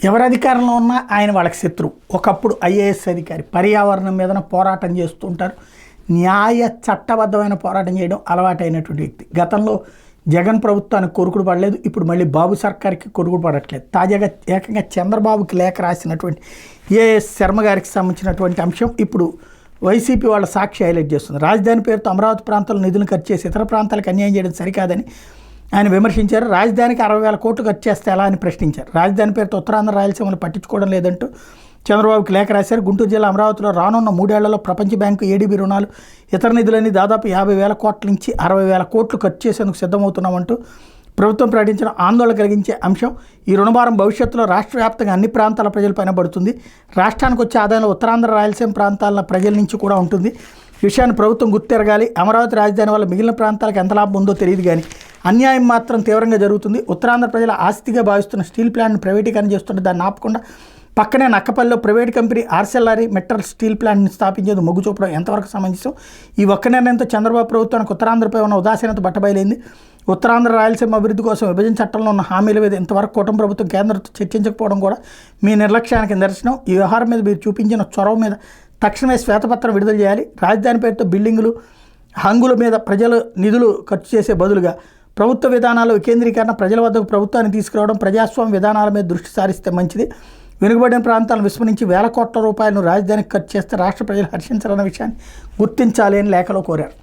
ఎవరు అధికారంలో ఉన్నా ఆయన వాళ్ళకి శత్రువు. ఒకప్పుడు ఐఏఎస్ అధికారి పర్యావరణం మీదన పోరాటం చేస్తుంటారు. న్యాయ చట్టబద్ధమైన పోరాటం చేయడం అలవాటైనటువంటి వ్యక్తి. గతంలో జగన్ ప్రభుత్వానికి కొరుకుడు పడలేదు, ఇప్పుడు మళ్ళీ బాబు సర్కార్కి కొరుకుడు పడట్లేదు. తాజాగా ఏకంగా చంద్రబాబుకి లేఖ రాసినటువంటి ఏఎస్ శర్మ గారికి సంబంధించినటువంటి అంశం ఇప్పుడు వైసీపీ వాళ్ళ సాక్షి హైలైట్ చేస్తుంది. రాజధాని పేరుతో అమరావతి ప్రాంతంలో నిధులు ఖర్చు చేసి ఇతర ప్రాంతాలకు అన్యాయం చేయడం సరికాదని ఆయన విమర్శించారు. రాజధానికి 60,000 కోట్లు ఖర్చు చేస్తే ఎలా అని ప్రశ్నించారు. రాజధాని పేరుతో ఉత్తరాంధ్ర రాయలసీమను పట్టించుకోవడం లేదంటూ చంద్రబాబుకి లేఖ రాశారు. గుంటూరు జిల్లా అమరావతిలో రానున్న 3 ఏళ్లలో ప్రపంచ బ్యాంకు, ఏడీబీ రుణాలు, ఇతర నిధులని దాదాపు 50,000 కోట్ల నుంచి 60,000 కోట్లు ఖర్చు చేసేందుకు సిద్ధమవుతున్నామంటూ ప్రభుత్వం ప్రకటించిన ఆందోళన కలిగించే అంశం. ఈ రుణభారం భవిష్యత్తులో రాష్ట్ర వ్యాప్తంగా అన్ని ప్రాంతాల ప్రజలపైన పడుతుంది. రాష్ట్రానికి వచ్చే ఆదాయంలో ఉత్తరాంధ్ర రాయలసీమ ప్రాంతాల ప్రజల నుంచి కూడా ఉంటుంది. ఈ విషయాన్ని ప్రభుత్వం గుర్తెరగాలి. అమరావతి రాజధాని వల్ల మిగిలిన ప్రాంతాలకు ఎంత లాభం ఉందో తెలియదు, కానీ అన్యాయం మాత్రం తీవ్రంగా జరుగుతుంది. ఉత్తరాంధ్ర ప్రజల ఆస్తిగా భావిస్తున్న స్టీల్ ప్లాంట్ని ప్రైవేటీకరణ చేస్తుంటే దాన్ని ఆపకుండా పక్కనే నక్కపల్లిలో private company Arcelor Mittal steel ప్లాంట్ని స్థాపించేది మొగ్గు చూపడం ఎంతవరకు సమంజసం? ఈ ఒక్క నిర్ణయంతో చంద్రబాబు ప్రభుత్వానికి ఉత్తరాంధ్రపై ఉన్న ఉదాసీనత బట్టబయలైంది. ఉత్తరాంధ్ర రాయలసీమ అభివృద్ధి కోసం విభజన చట్టంలో ఉన్న హామీల మీద ఇంతవరకు కూటమి ప్రభుత్వం కేంద్రంతో చర్చించకపోవడం కూడా మీ నిర్లక్ష్యానికి నిదర్శనం. ఈ వ్యవహారం మీద మీరు చూపించిన చొరవ మీద తక్షణమే శ్వేతపత్రం విడుదల చేయాలి. రాజధాని పేరుతో బిల్డింగులు, హంగుల మీద ప్రజలు నిధులు ఖర్చు చేసే బదులుగా ప్రభుత్వ విధానాల వికేంద్రీకరణ, ప్రజల వద్దకు ప్రభుత్వాన్ని తీసుకురావడం, ప్రజాస్వామ్య విధానాల మీద దృష్టి సారిస్తే మంచిది. వెనుకబడిన ప్రాంతాలను విస్మరించి వేల కోట్ల రూపాయలను రాజధానికి ఖర్చు చేస్తే రాష్ట్ర ప్రజలు హర్షించాలన్న విషయాన్ని గుర్తించాలి అని లేఖలో కోరారు.